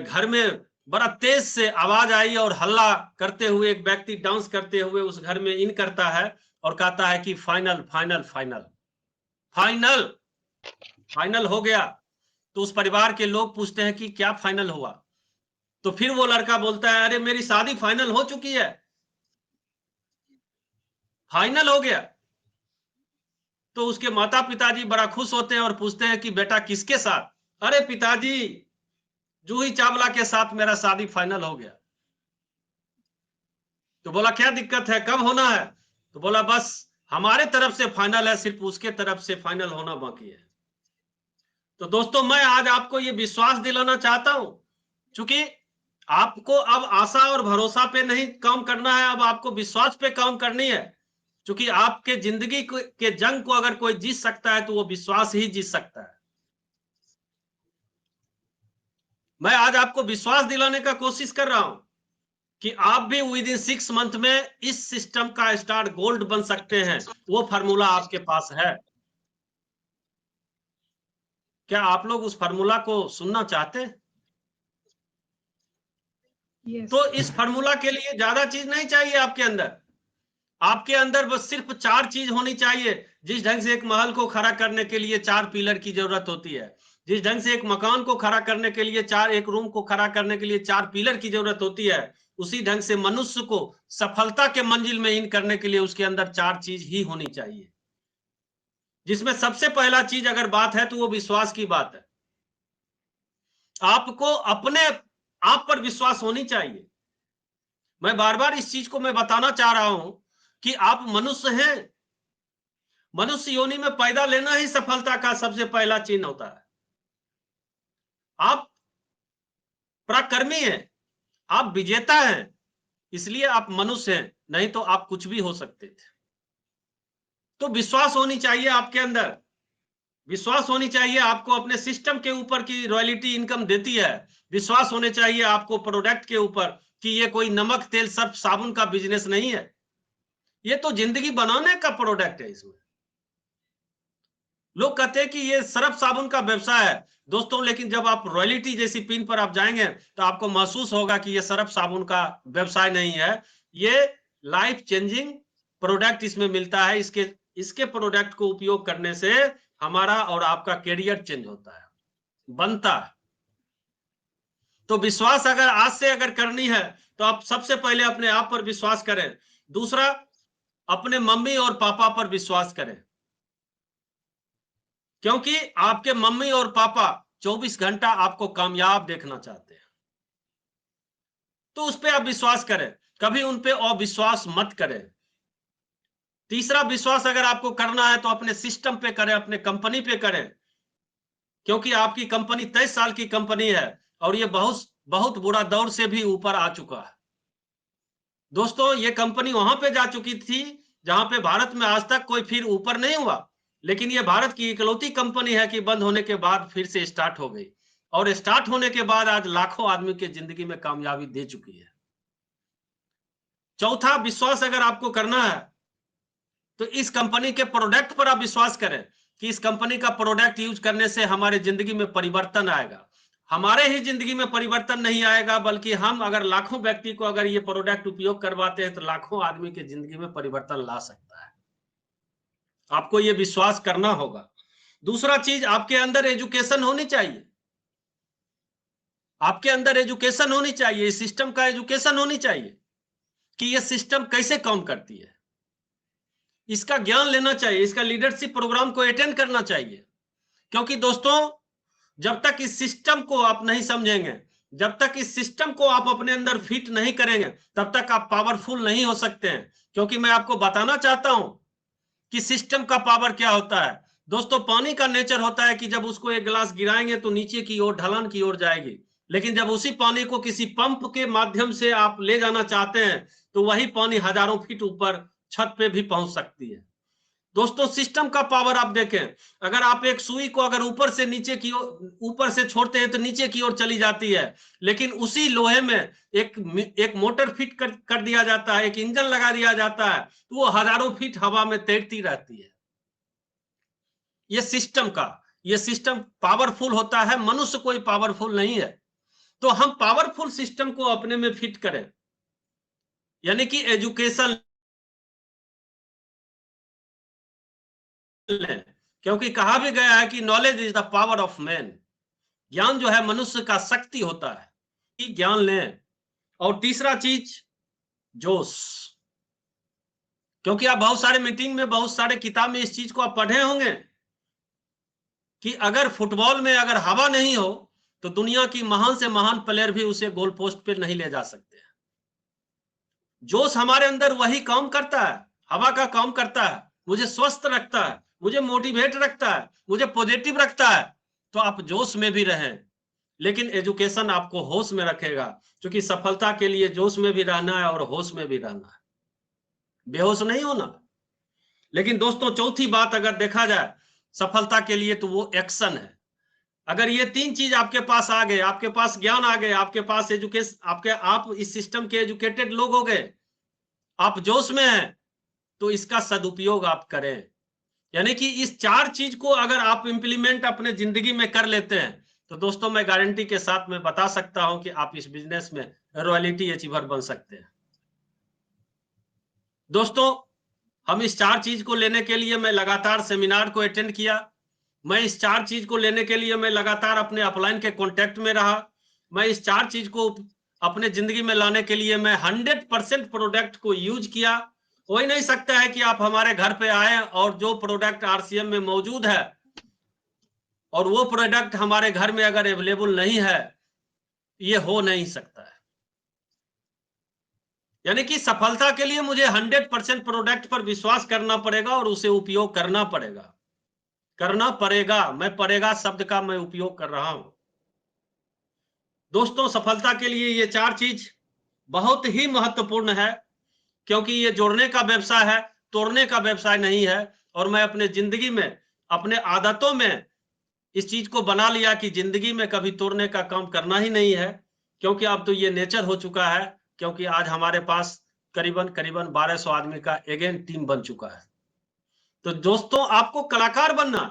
घर में बड़ा तेज से आवाज आई और हल्ला करते हुए एक व्यक्ति डांस करते हुए उस घर में इन करता है और कहता है कि final final final final final हो गया। तो उस परिवार के लोग पूछते हैं कि क्या फाइनल हुआ? तो फिर वो लड़का बोलता है, अरे मेरी शादी फाइनल हो चुकी है, फाइनल हो गया। तो उसके माता पिताजी बड़ा खुश होते हैं और पूछते हैं कि बेटा किसके साथ? अरे पिताजी जूही चावला के साथ मेरा शादी फाइनल हो गया। तो बोला क्या दिक्कत है, कब होना है? तो बोला बस हमारे तरफ से फाइनल है, सिर्फ उसके तरफ से फाइनल होना बाकी है। तो दोस्तों मैं आज आपको ये विश्वास दिलाना चाहता हूं, क्योंकि आपको अब आशा और भरोसा पे नहीं काम करना है, अब आपको विश्वास पे काम करनी है। क्योंकि आपके जिंदगी के जंग को अगर कोई जीत सकता है तो वो विश्वास ही जीत सकता है। मैं आज आपको विश्वास दिलाने का कोशिश कर रहा हूं कि आप भी विद इन 6 मंथ में इस सिस्टम का स्टार गोल्ड बन सकते हैं। वो फार्मूला आपके पास है। क्या आप लोग उस फार्मूला को सुनना चाहते हैं? yes. तो इस फार्मूला के लिए ज्यादा चीज नहीं चाहिए आपके अंदर। आपके अंदर बस सिर्फ 4 चीज होनी चाहिए। जिस ढंग से एक महल को खड़ा करने के लिए 4 पिलर की जरूरत होती है, जिस ढंग से एक मकान को खड़ा करने के लिए एक रूम को खड़ा करने के लिए 4 पिलर की जरूरत होती है, उसी ढंग से मनुष्य को सफलता के मंजिल में इन करने के लिए उसके अंदर 4 चीज ही होनी चाहिए। जिसमें सबसे पहला चीज अगर बात है तो वो विश्वास की बात है। आपको अपने आप पर विश्वास होनी चाहिए। मैं बार बार इस चीज को मैं बताना चाह रहा हूं कि आप मनुष्य हैं। मनुष्य योनि में पैदा लेना ही सफलता का सबसे पहला चिन्ह होता है। आप पराक्रमी हैं, आप विजेता हैं, इसलिए आप मनुष्य हैं, नहीं तो आप कुछ भी हो सकते थे। तो विश्वास होनी चाहिए आपके अंदर, विश्वास होनी चाहिए आपको अपने सिस्टम के ऊपर की रॉयल्टी इनकम देती है। विश्वास होने चाहिए आपको प्रोडक्ट के ऊपर कि ये कोई नमक तेल सर्फ साबुन का बिजनेस नहीं है, ये तो जिंदगी बनाने का प्रोडक्ट है। इसमें लोग कहते हैं कि ये सर्फ साबुन का व्यवसाय है दोस्तों, लेकिन जब आप रॉयल्टी जैसी पिन पर आप जाएंगे तो आपको महसूस होगा कि ये सर्फ साबुन का व्यवसाय नहीं है, ये लाइफ चेंजिंग प्रोडक्ट इसमें मिलता है। इसके प्रोडक्ट को उपयोग करने से हमारा और आपका कैरियर चेंज होता है, बनता है। तो विश्वास अगर आज से अगर करनी है तो आप सबसे पहले अपने आप पर विश्वास करें। दूसरा, अपने मम्मी और पापा पर विश्वास करें, क्योंकि आपके मम्मी और पापा 24 घंटा आपको कामयाब देखना चाहते हैं। तो उस पर आप विश्वास करें। कभी उन पे अविश्वास मत करें। तीसरा विश्वास अगर आपको करना है तो अपने सिस्टम पे करें, अपने कंपनी पे करें, क्योंकि आपकी कंपनी 23 साल की कंपनी है और ये बहुत बहुत बुरा दौर से भी ऊपर आ चुका है। दोस्तों, ये कंपनी वहां पे जा चुकी थी जहां पे भारत में आज तक कोई फिर ऊपर नहीं हुआ, लेकिन ये भारत की इकलौती कंपनी है कि बंद होने के बाद फिर से स्टार्ट हो गई, और स्टार्ट होने के बाद आज लाखों आदमी की जिंदगी में कामयाबी दे चुकी है। चौथा विश्वास अगर आपको करना है तो इस कंपनी के प्रोडक्ट पर आप विश्वास करें कि इस कंपनी का प्रोडक्ट यूज करने से हमारे जिंदगी में परिवर्तन आएगा। हमारे ही जिंदगी में परिवर्तन नहीं आएगा, बल्कि हम अगर लाखों व्यक्ति को अगर ये प्रोडक्ट उपयोग करवाते हैं तो लाखों आदमी की जिंदगी में परिवर्तन ला सकता है। आपको ये विश्वास करना होगा। दूसरा चीज, आपके अंदर एजुकेशन होनी चाहिए। आपके अंदर एजुकेशन होनी चाहिए, इस सिस्टम का एजुकेशन होनी चाहिए कि ये सिस्टम कैसे काम करती है। इसका ज्ञान लेना चाहिए, इसका लीडरशिप प्रोग्राम को अटेंड करना चाहिए, क्योंकि दोस्तों जब तक इस सिस्टम को आप नहीं समझेंगे, जब तक इस सिस्टम को आप अपने अंदर फिट नहीं करेंगे, तब तक आप पावरफुल नहीं हो सकते हैं। क्योंकि मैं आपको बताना चाहता हूं कि सिस्टम का पावर क्या होता है। दोस्तों, पानी का नेचर होता है कि जब उसको एक गिलास गिराएंगे तो नीचे की ओर, ढलान की ओर जाएगी, लेकिन जब उसी पानी को किसी पंप के माध्यम से आप ले जाना चाहते हैं तो वही पानी हजारों फीट ऊपर छत पे भी पहुंच सकती है। दोस्तों, सिस्टम का पावर आप देखें, अगर आप एक सुई को अगर ऊपर से नीचे की ओर, ऊपर से छोड़ते हैं तो नीचे की ओर चली जाती है, लेकिन उसी लोहे में एक मोटर फिट कर दिया जाता है, एक इंजन लगा दिया जाता है, तो वो हजारों फीट हवा में तैरती रहती है। ये सिस्टम पावरफुल होता है, मनुष्य कोई पावरफुल नहीं है। तो हम पावरफुल सिस्टम को अपने में फिट करें, यानी कि एजुकेशन लें, क्योंकि कहा भी गया है कि knowledge is the power of man. ज्ञान जो है मनुष्य का शक्ति होता है, कि ज्ञान लें। और तीसरा चीज, जोश, क्योंकि आप बहुत सारे मीटिंग में, बहुत सारे किताब में इस चीज को आप पढ़े होंगे कि अगर फुटबॉल में अगर हवा नहीं हो तो दुनिया की महान से महान प्लेयर भी उसे गोल पोस्ट पे नहीं ले जा सकते। जोश हमारे अंदर वही काम करता है, हवा का काम करता है, मुझे स्वस्थ रखता है, मुझे मोटिवेट रखता है, मुझे पॉजिटिव रखता है। तो आप जोश में भी रहें, लेकिन एजुकेशन आपको होश में रखेगा, क्योंकि सफलता के लिए जोश में भी रहना है और होश में भी रहना है, बेहोश नहीं होना। लेकिन दोस्तों, चौथी बात अगर देखा जाए सफलता के लिए, तो वो एक्शन है। अगर ये तीन चीज आपके पास आ गए, आपके पास ज्ञान आ गए, आपके पास एजुकेशन, आप इस सिस्टम के एजुकेटेड लोग हो गए, आप जोश में हैं, तो इसका सदुपयोग आप करें। यानी कि इस चार चीज को अगर आप इंप्लीमेंट अपने जिंदगी में कर लेते हैं तो दोस्तों मैं गारंटी के साथ में बता सकता हूं कि आप इस बिजनेस में रॉयल्टी अचीवर बन सकते हैं। दोस्तों, हम इस चार चीज को लेने के लिए मैं लगातार सेमिनार को अटेंड किया, मैं इस चार चीज को लेने के लिए मैं लगातार अपने अपलाइन के कांटेक्ट में रहा, मैं इस चार चीज को अपने जिंदगी में लाने के लिए मैं 100% प्रोडक्ट को यूज किया। हो ही नहीं सकता है कि आप हमारे घर पे आए और जो प्रोडक्ट आरसीएम में मौजूद है और वो प्रोडक्ट हमारे घर में अगर अवेलेबल नहीं है, ये हो नहीं सकता है। यानी कि सफलता के लिए मुझे 100% प्रोडक्ट पर विश्वास करना पड़ेगा और उसे उपयोग करना पड़ेगा। मैं पड़ेगा शब्द का मैं उपयोग कर रहा हूं। दोस्तों, सफलता के लिए ये चार चीज बहुत ही महत्वपूर्ण है, क्योंकि ये जोड़ने का व्यवसाय है, तोड़ने का व्यवसाय नहीं है। और मैं अपने जिंदगी में, अपने आदतों में इस चीज को बना लिया कि जिंदगी में कभी तोड़ने का काम करना ही नहीं है, क्योंकि अब तो ये नेचर हो चुका है। क्योंकि आज हमारे पास करीबन 1200 आदमी का अगेन टीम बन चुका है। तो दोस्तों, आपको कलाकार बनना है,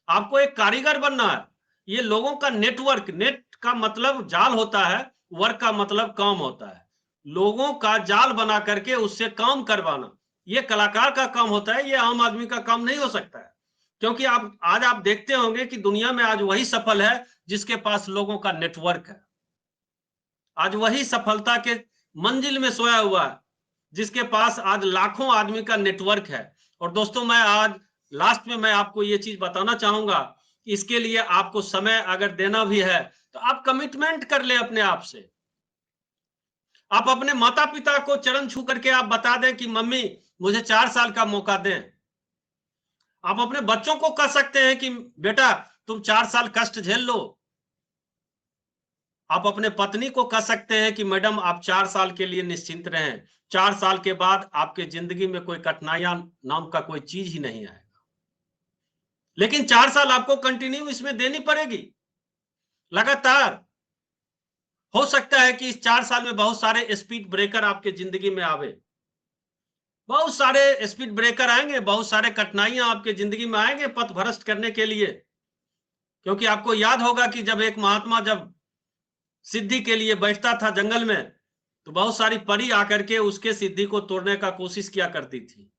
आपको एक कारीगर बनना है। ये लोगों का नेटवर्क, नेट का मतलब जाल होता है, वर्क का मतलब काम होता है। लोगों का जाल बना करके उससे काम करवाना, ये कलाकार का काम होता है, ये आम आदमी का काम नहीं हो सकता है। क्योंकि आज आप देखते होंगे कि दुनिया में आज वही सफल है जिसके पास लोगों का नेटवर्क है। आज वही सफलता के मंजिल में सोया हुआ है जिसके पास आज लाखों आदमी का नेटवर्क है। और दोस्तों, मैं आज लास्ट में मैं आपको ये चीज बताना चाहूंगा, इसके लिए आपको समय अगर देना भी है तो आप कमिटमेंट कर ले अपने आप से। आप अपने माता पिता को चरण छू करके आप बता दें कि मम्मी मुझे 4 साल का मौका दें। आप अपने बच्चों को कह सकते हैं कि बेटा तुम 4 साल कष्ट झेल लो। आप अपने पत्नी को कह सकते हैं कि मैडम आप 4 साल के लिए निश्चिंत रहें, 4 साल के बाद आपके जिंदगी में कोई कठिनाइयां नाम का कोई चीज ही नहीं आएगा। लेकिन 4 साल आपको कंटिन्यू इसमें देनी पड़ेगी, लगातार। हो सकता है कि इस 4 साल में बहुत सारे स्पीड ब्रेकर आपके जिंदगी में आवे, बहुत सारे स्पीड ब्रेकर आएंगे, बहुत सारे कठिनाइयां आपके जिंदगी में आएंगे पथ भ्रष्ट करने के लिए। क्योंकि आपको याद होगा कि जब एक महात्मा जब सिद्धि के लिए बैठता था जंगल में, तो बहुत सारी परी आकर के उसके सिद्धि को तोड़ने का कोशिश किया करती थी,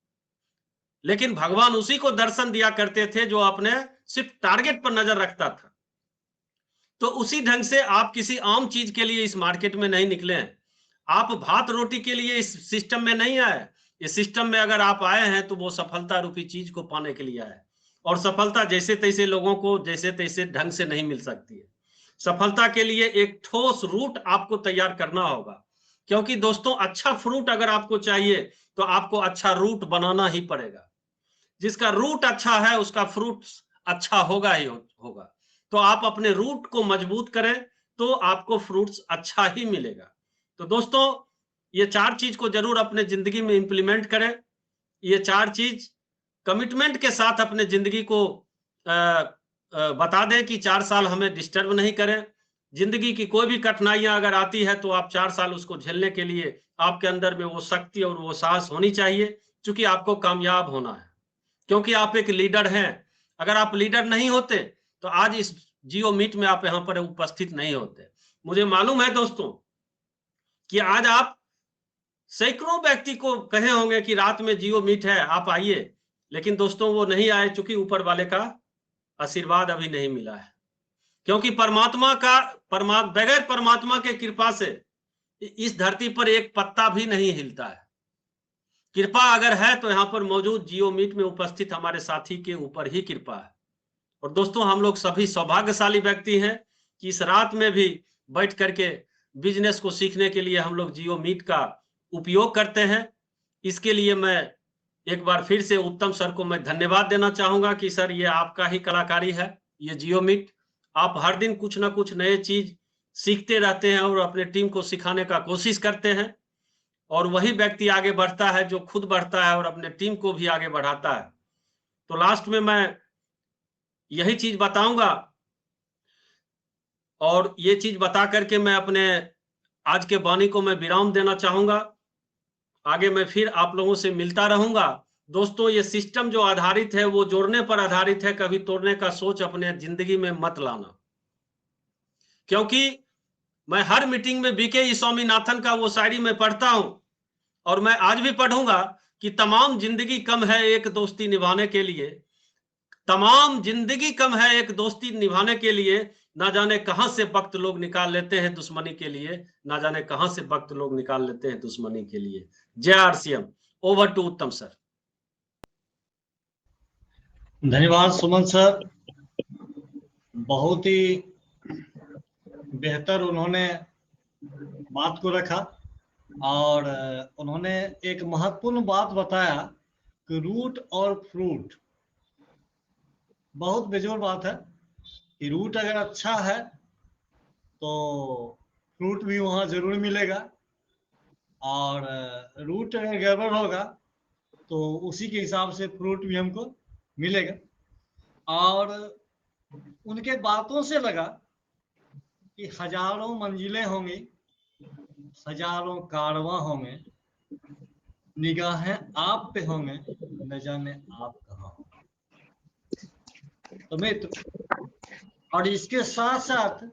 लेकिन भगवान उसी को दर्शन दिया करते थे जो अपने सिर्फ टारगेट पर नजर रखता था। तो उसी ढंग से आप किसी आम चीज के लिए इस मार्केट में नहीं निकले हैं, आप भात रोटी के लिए इस सिस्टम में नहीं आए। इस सिस्टम में अगर आप आए हैं तो वो सफलता रूपी चीज को पाने के लिए आए, और सफलता जैसे तैसे लोगों को जैसे तैसे ढंग से नहीं मिल सकती है। सफलता के लिए एक ठोस रूट आपको तैयार करना होगा, क्योंकि दोस्तों अच्छा फ्रूट अगर आपको चाहिए तो आपको अच्छा रूट बनाना ही पड़ेगा। जिसका रूट अच्छा है उसका फ्रूट अच्छा होगा ही होगा। तो आप अपने रूट को मजबूत करें तो आपको फ्रूट्स अच्छा ही मिलेगा। तो दोस्तों ये 4 चीज को जरूर अपने जिंदगी में इंप्लीमेंट करें। ये 4 चीज कमिटमेंट के साथ अपने जिंदगी को बता दें कि 4 साल हमें डिस्टर्ब नहीं करें। जिंदगी की कोई भी कठिनाइयां अगर आती है तो आप 4 साल उसको झेलने के लिए आपके अंदर में वो शक्ति और वो साहस होनी चाहिए, क्योंकि आपको कामयाब होना है, क्योंकि आप एक लीडर हैं। अगर आप लीडर नहीं होते तो आज इस जियो मीट में आप यहां पर उपस्थित नहीं होते। मुझे मालूम है दोस्तों कि आज आप सैकड़ों व्यक्ति को कहे होंगे कि रात में जियो मीट है आप आइए, लेकिन दोस्तों वो नहीं आए, चूंकि ऊपर वाले का आशीर्वाद अभी नहीं मिला है। क्योंकि बगैर परमात्मा के कृपा से इस धरती पर एक पत्ता भी नहीं हिलता है। कृपा अगर है तो यहाँ पर मौजूद जियो मीट में उपस्थित हमारे साथी के ऊपर ही कृपा है। और दोस्तों हम लोग सभी सौभाग्यशाली व्यक्ति हैं कि इस रात में भी बैठ करके बिजनेस को सीखने के लिए हम लोग जियो मीट का उपयोग करते हैं। इसके लिए मैं एक बार फिर से उत्तम सर को मैं धन्यवाद देना चाहूंगा कि सर ये आपका ही कलाकारी है, ये जियो मीट। आप हर दिन कुछ ना कुछ नए चीज सीखते रहते हैं और अपने टीम को सिखाने का कोशिश करते हैं, और वही व्यक्ति आगे बढ़ता है जो खुद बढ़ता है और अपने टीम को भी आगे बढ़ाता है। तो लास्ट में मैं यही चीज बताऊंगा, और ये चीज बता करके मैं अपने आज के वाणी को मैं विराम देना चाहूंगा। आगे मैं फिर आप लोगों से मिलता रहूंगा। दोस्तों ये सिस्टम जो आधारित है वो जोड़ने पर आधारित है, कभी तोड़ने का सोच अपने जिंदगी में मत लाना। क्योंकि मैं हर मीटिंग में बीके स्वामीनाथन का वो शायरी में पढ़ता हूं, और मैं आज भी पढ़ूंगा कि तमाम जिंदगी कम है एक दोस्ती निभाने के लिए, तमाम जिंदगी कम है एक दोस्ती निभाने के लिए, ना जाने कहां से वक्त लोग निकाल लेते हैं दुश्मनी के लिए, ना जाने कहां से वक्त लोग निकाल लेते हैं दुश्मनी के लिए। जय आरसीएम। ओवर टू उत्तम सर। धन्यवाद सुमन सर, बहुत ही बेहतर उन्होंने बात को रखा, और उन्होंने एक महत्वपूर्ण बात बताया कि रूट और फ्रूट। बहुत बेजोड़ बात है कि रूट अगर अच्छा है तो फ्रूट भी वहाँ जरूर मिलेगा, और रूट अगर गड़बड़ होगा तो उसी के हिसाब से फ्रूट भी हमको मिलेगा। और उनके बातों से लगा कि हजारों मंजिलें होंगी, हजारों कारवां होंगे, निगाहें आप पे होंगे, न जाने आप कहाँ होंगे। तो मित्र, और इसके साथ साथ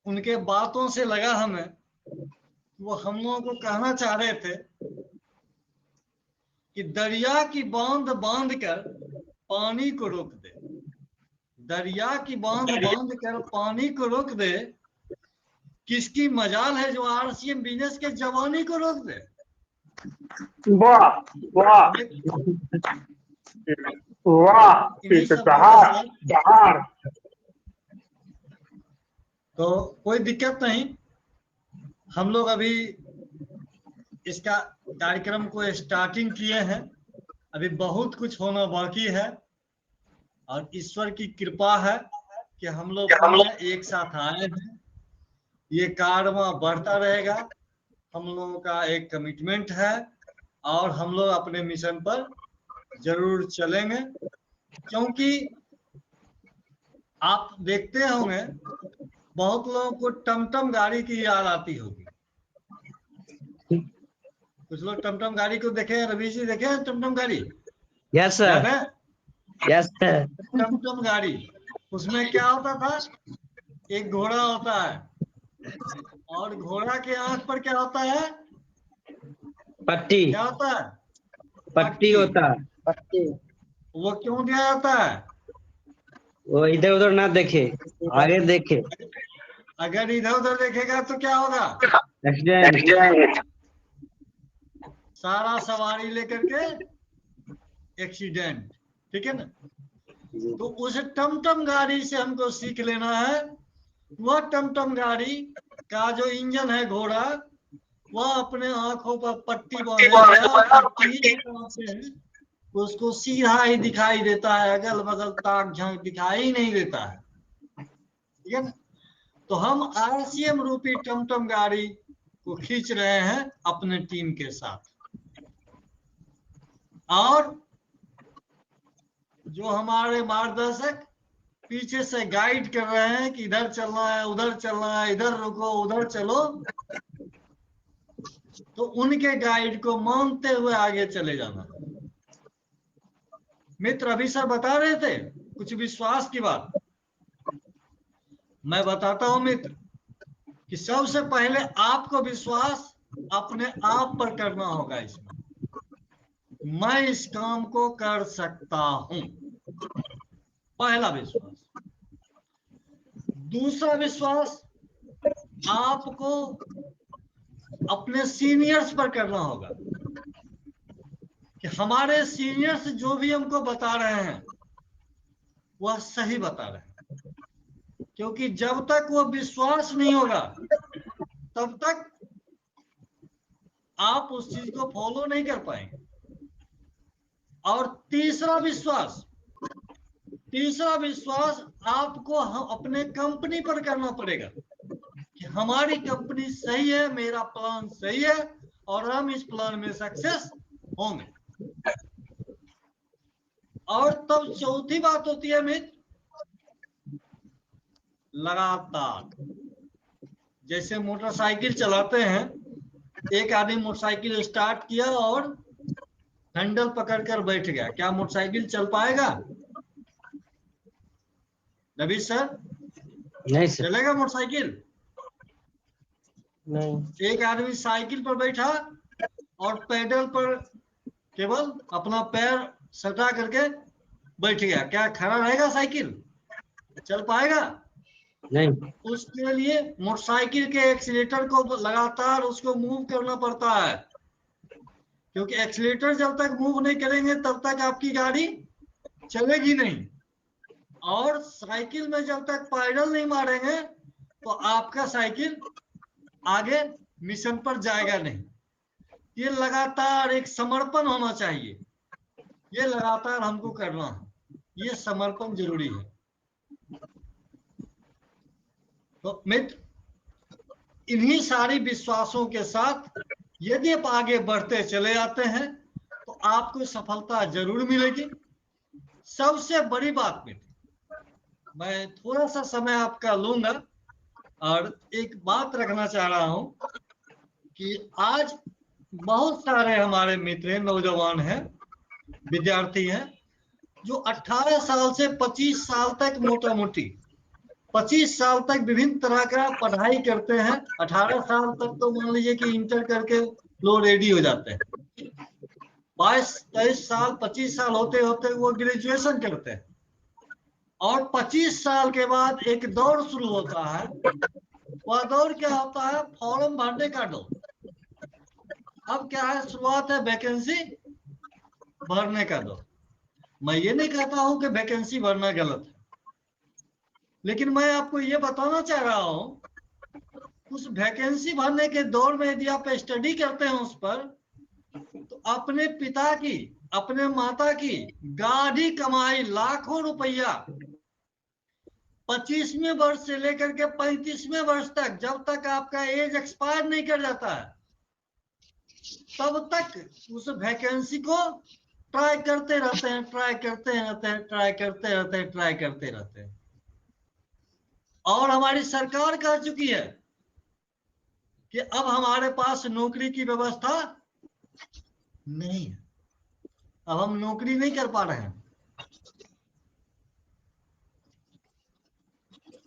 उनके बातों से लगा हमें वो हम लोगों को कहना चाह रहे थे कि दरिया की बांध बांध कर पानी को रोक दे, दरिया की बांध बांध कर पानी को रोक दे, किसकी मजाल है जो आरसीएम बिजनेस के जवानी को रोक दे। वाह वाह वाह इन्हीं शब्दों के साथ बहार। तो कोई दिक्कत नहीं, हम लोग अभी इसका कार्यक्रम को स्टार्टिंग किए हैं, अभी बहुत कुछ होना बाकी है और ईश्वर की कृपा है कि हम लोग पुनः एक साथ आए हैं। ये कारवां बढ़ता रहेगा, हम लोगों का एक कमिटमेंट है और हम लोग अपने मिशन पर जरूर चलेंगे, क्योंकि आप देखते होंगे बहुत लोगों को टमटम गाड़ी की याद आती होगी। कुछ लोग टमटम गाड़ी को देखे हैं, रवि जी देखे हैं टमटम गाड़ी? यस याद सर, है यस सर। टमटम गाड़ी? उसमें क्या होता था, एक घोड़ा होता है और घोड़ा के आंख पर क्या होता है, पट्टी, क्या होता है? पट्टी होता है। वो क्यों दिया जाता है? वो इधर उधर ना देखे, आगे देखे। अगर इधर उधर देखेगा तो क्या होगा, एक्सीडेंट। सारा सवारी लेकर के एक्सीडेंट, ठीक है ना? तो उस टमटम गाड़ी से हमको सीख लेना है। वह टमटम गाड़ी का जो इंजन है घोड़ा, वह अपने आंखों पर पट्टी बांधेगा, पट्टी से उसको सीधा ही दिखाई देता है, अगल बगल ताक झांक दिखाई ही नहीं देता है, ठीक है ना? तो हम आरसीएम रूपी टमटम गाड़ी को खींच रहे हैं अपने टीम के साथ, और जो हमारे मार्गदर्शक पीछे से गाइड कर रहे हैं कि इधर चलना है, उधर चलना है, इधर रुको, उधर चलो, तो उनके गाइड को मानते हुए आगे चले जाना है। मित्र अभी सर बता रहे थे कुछ विश्वास की बात, मैं बताता हूं मित्र कि सबसे पहले आपको विश्वास अपने आप पर करना होगा। इसमें मैं इस काम को कर सकता हूं, पहला विश्वास। दूसरा विश्वास आपको अपने सीनियर्स पर करना होगा कि हमारे सीनियर्स जो भी हमको बता रहे हैं वह सही बता रहे हैं, क्योंकि जब तक वो विश्वास नहीं होगा तब तक आप उस चीज को फॉलो नहीं कर पाएंगे। और तीसरा विश्वास आपको अपने कंपनी पर करना पड़ेगा कि हमारी कंपनी सही है, मेरा प्लान सही है और हम इस प्लान में सक्सेस होंगे। और तब चौथी बात होती है मित्र, लगातार। जैसे मोटरसाइकिल चलाते हैं, एक आदमी मोटरसाइकिल स्टार्ट किया और हैंडल पकड़कर बैठ गया, क्या मोटरसाइकिल चल पाएगा? रवि सर, नहीं सर, चलेगा मोटरसाइकिल? नहीं। एक आदमी साइकिल पर बैठा और पैडल पर केवल अपना पैर सटा करके बैठ गया, क्या खड़ा रहेगा साइकिल? चल पाएगा? नहीं। उसके लिए मोटरसाइकिल के एक्सीलेटर को लगातार उसको मूव करना पड़ता है, क्योंकि एक्सीलेटर जब तक मूव नहीं करेंगे तब तक आपकी गाड़ी चलेगी नहीं, और साइकिल में जब तक पैडल नहीं मारेंगे तो आपका साइकिल आगे मिशन पर जाएगा नहीं। ये लगातार एक समर्पण होना चाहिए, ये लगातार हमको करना है, ये समर्पण जरूरी है। तो मित्र, इन्हीं सारी विश्वासों के साथ यदि आप आगे बढ़ते चले जाते हैं तो आपको सफलता जरूर मिलेगी। सबसे बड़ी बात मित्र, मैं थोड़ा सा समय आपका लूंगा और एक बात रखना चाह रहा हूं कि आज बहुत सारे हमारे मित्र नौजवान हैं, विद्यार्थी हैं, जो 18 साल से 25 साल तक, मोटा मोटी 25 साल तक विभिन्न तरह का पढ़ाई करते हैं। 18 साल तक तो मान लीजिए कि इंटर करके लोग रेडी हो जाते हैं, 22-23 साल 25 साल होते होते वो ग्रेजुएशन करते हैं, और 25 साल के बाद एक दौर शुरू होता है। वह दौर क्या होता है? फॉर्म भरने का दौर। अब क्या है, शुरुआत है वैकेंसी भरने का दौर। मैं ये नहीं कहता हूं कि वैकेंसी भरना गलत है, लेकिन मैं आपको ये बताना चाह रहा हूं उस वैकेंसी भरने के दौर में यदि आप स्टडी करते हैं उस पर, तो अपने पिता की, अपने माता की गाढ़ी कमाई लाखों रुपया 25वें वर्ष से लेकर के 35वें वर्ष तक, जब तक आपका एज एक्सपायर नहीं कर जाता है, तब तक उस वैकेंसी को ट्राई करते रहते हैं, ट्राई करते रहते हैं, ट्राई करते रहते हैं, ट्राई करते रहते हैं। और हमारी सरकार कह चुकी है कि अब हमारे पास नौकरी की व्यवस्था नहीं है, अब हम नौकरी नहीं कर पा रहे हैं।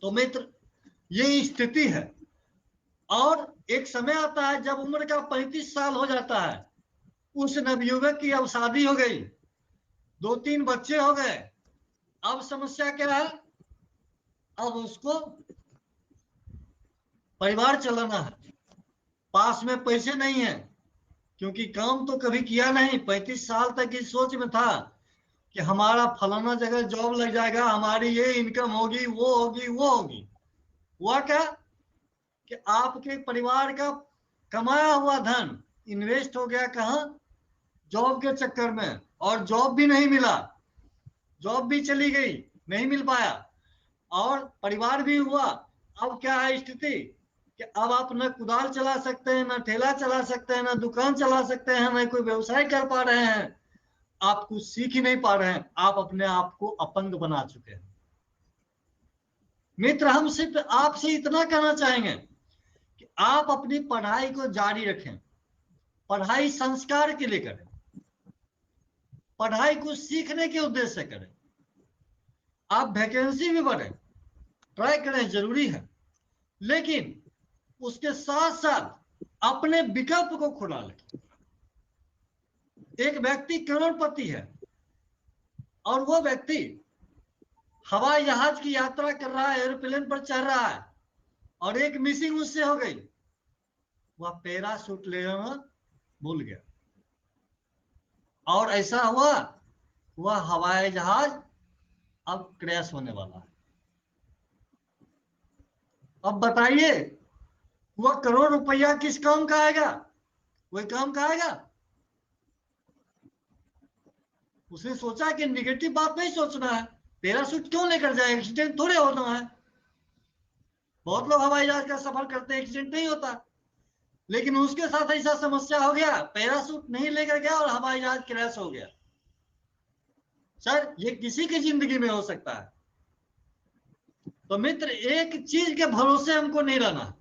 तो मित्र, ये स्थिति है। और एक समय आता है जब उम्र का 35 साल हो जाता है, उस नवयुवक की अब शादी हो गई, 2-3 बच्चे हो गए। अब समस्या क्या है? अब उसको परिवार चलाना है, पास में पैसे नहीं है, क्योंकि काम तो कभी किया नहीं। 35 साल तक इस सोच में था कि हमारा फलाना जगह जॉब लग जाएगा, हमारी ये इनकम होगी, वो होगी, वो होगी। हुआ क्या कि आपके परिवार का कमाया हुआ धन इन्वेस्ट हो गया कहाँ? जॉब के चक्कर में। और जॉब भी नहीं मिला, जॉब भी चली गई, नहीं मिल पाया, और परिवार भी हुआ। अब क्या है स्थिति कि अब आप न कुदाल चला सकते हैं, न ठेला चला सकते हैं, न दुकान चला सकते हैं, न कोई व्यवसाय कर पा रहे हैं, आप कुछ सीख ही नहीं पा रहे हैं, आप अपने आप को अपंग बना चुके हैं। मित्र, हम सिर्फ आपसे इतना कहना चाहेंगे कि आप अपनी पढ़ाई को जारी रखें। पढ़ाई संस्कार के लिए करें, पढ़ाई को सीखने के उद्देश्य से करें। आप वैकेंसी भी बढ़े, ट्राई करें, जरूरी है, लेकिन उसके साथ साथ अपने विकल्प को खुला लें। एक व्यक्ति करोड़पति है और वो व्यक्ति हवाई जहाज की यात्रा कर रहा है, एरोप्लेन पर चढ़ रहा है, और एक मिसिंग उससे हो गई, वह पैराशूट लेना भूल गया, और ऐसा हुआ वह हवाई जहाज अब क्रैश होने वाला है। अब बताइए, वह करोड़ रुपया किस काम का आएगा? कोई काम का आएगा? उसने सोचा कि निगेटिव बात नहीं सोचना है, पैराशूट क्यों लेकर जाए, एक्सीडेंट थोड़े होना है। बहुत लोग हवाई जहाज का सफर करते हैं, एक्सीडेंट नहीं होता, लेकिन उसके साथ ऐसा समस्या हो गया, पैराशूट नहीं लेकर गया और हवाई जहाज क्रैश हो गया। सर, ये किसी की जिंदगी में हो सकता है। तो मित्र, एक चीज के भरोसे हमको नहीं रहना।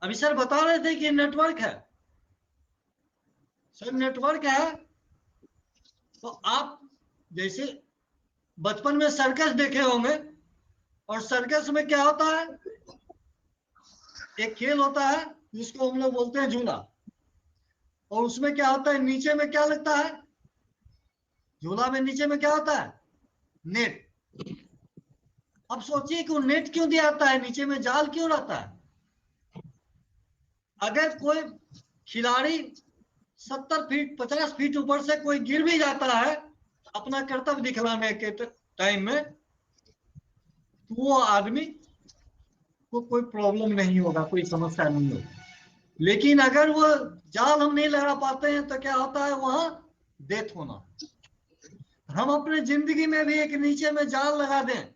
अभी सर बता रहे थे कि नेटवर्क है, सर नेटवर्क है। तो आप जैसे बचपन में सर्कस देखे होंगे, और सर्कस में क्या होता है, एक खेल होता है जिसको हम लोग बोलते हैं झूला, और उसमें क्या होता है, नीचे में क्या लगता है, झूला में नीचे में क्या होता है, नेट। अब सोचिए कि वो नेट क्यों दिया जाता है, नीचे में जाल क्यों रहता है? अगर कोई खिलाड़ी 70 फीट 50 फीट ऊपर से कोई गिर भी जाता है अपना कर्तव्य दिखलाने के टाइम में, तो वो आदमी को कोई प्रॉब्लम नहीं होगा, कोई समस्या नहीं होगी। लेकिन अगर वो जाल हम नहीं लगा पाते हैं तो क्या होता है, वहां डेथ होना। हम अपने जिंदगी में भी एक नीचे में जाल लगा दें,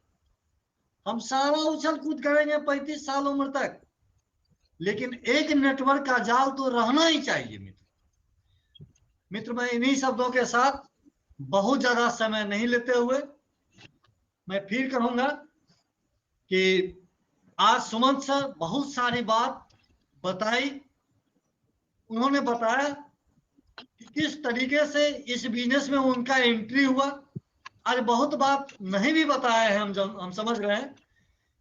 हम सारा उछल कूद करेंगे 35 साल उम्र तक, लेकिन एक नेटवर्क का जाल तो रहना ही चाहिए। मित्र, मैं इन्हीं शब्दों के साथ बहुत ज्यादा समय नहीं लेते हुए मैं फिर कहूंगा कि आज सुमंत सर बहुत सारी बात बताई। उन्होंने बताया कि किस तरीके से इस बिजनेस में उनका एंट्री हुआ। आज बहुत बात नहीं भी बताया है, हम समझ रहे हैं,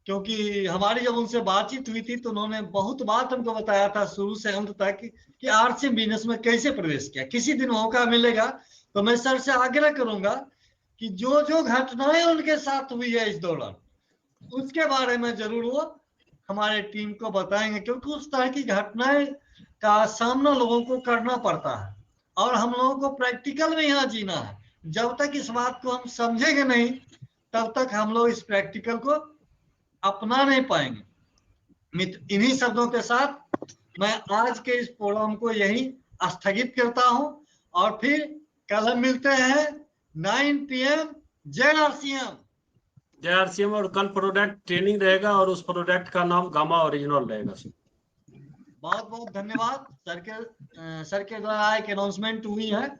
क्योंकि हमारी जब उनसे बातचीत हुई थी तो उन्होंने बहुत बात हमको बताया था शुरू से अंत तक कि आरसी बिजनेस में कैसे प्रवेश किया। किसी दिन मौका मिलेगा तो मैं सर से आग्रह करूंगा कि जो जो घटनाएं उनके साथ हुई है इस दौरान, उसके बारे में जरूर वो हमारे टीम को बताएंगे, क्योंकि उस तरह की घटनाएं का सामना लोगों को करना पड़ता है, और हम लोगों को प्रैक्टिकल में यहाँ जीना है। जब तक इस बात को हम समझेंगे नहीं, तब तक हम लोग इस प्रैक्टिकल को अपना नहीं पाएंगे। मित्र, इन्हीं शब्दों के साथ मैं आज के इस प्रोग्राम को यहीं स्थगित करता हूं और फिर कल हम मिलते हैं 9 PM। जय आरसीएम। जय आरसीएम। और कल प्रोडक्ट ट्रेनिंग रहेगा और उस प्रोडक्ट का नाम गामा ओरिजिनल रहेगा। बहुत बहुत धन्यवाद। सर के द्वारा एक अनाउंसमेंट हुई है,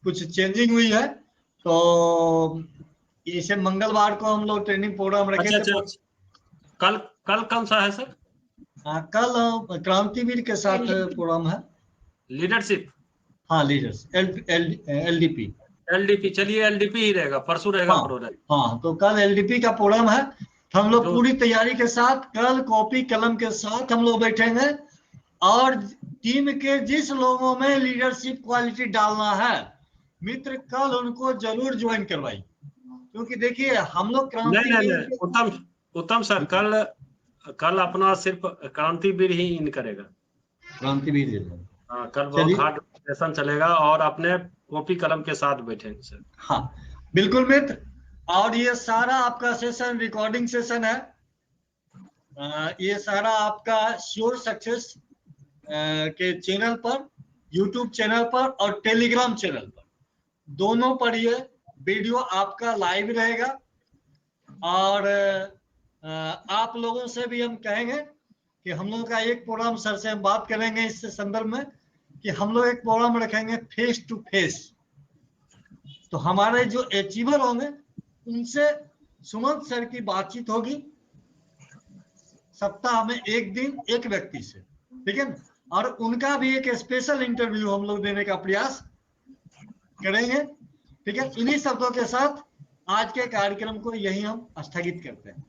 कुछ चेंजिंग हुई है, तो इसे मंगलवार को हम लोग ट्रेनिंग प्रोग्राम रखे थे। अच्छा, कल कौन सा है सर? कल क्रांतिवीर के साथ प्रोग्राम है। लीडरशिप। हाँ, लीडर्स LDP। चलिए LDP ही रहेगा, परसों रहेगा प्रोडक्ट। हाँ, तो कल LDP का प्रोग्राम है। हम लोग जो- पूरी तैयारी के साथ कल कॉपी कलम के साथ हम लोग बैठेंगे और टीम के जिस लोगों में लीडरशिप क्वालिटी डालना है मित्र, कल उनको जरूर ज्वाइन करवाइए, क्योंकि देखिए हम लोग नहीं, उत्तम सर, कल अपना सिर्फ क्रांतिवीर ही इन करेगा। क्रांतिवीर। हाँ, कल बहुत हार्ड सेशन चलेगा और अपने कॉपी कलम के साथ बैठेंगे सर। हाँ बिल्कुल मित्र, और ये सारा आपका सेशन रिकॉर्डिंग सेशन है। ये सारा आपका श्योर सक्सेस के चैनल पर, यूट्यूब चैनल पर और टेलीग्राम चैनल पर, दोनों पर ये वीडियो आपका लाइव रहेगा। और आप लोगों से भी हम कहेंगे कि हम लोगों का एक प्रोग्राम, सर से हम बात करेंगे इस संदर्भ में कि हम लोग एक प्रोग्राम रखेंगे फेस टू फेस। तो हमारे जो अचीवर होंगे उनसे सुमंत सर की बातचीत होगी सप्ताह में एक दिन एक व्यक्ति से, ठीक है ना, और उनका भी एक स्पेशल इंटरव्यू हम लोग देने का प्रयास करेंगे, ठीक है। इन्हीं शब्दों के साथ आज के कार्यक्रम को यही हम स्थगित करते हैं।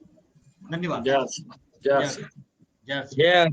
धन्यवाद। जय जय जय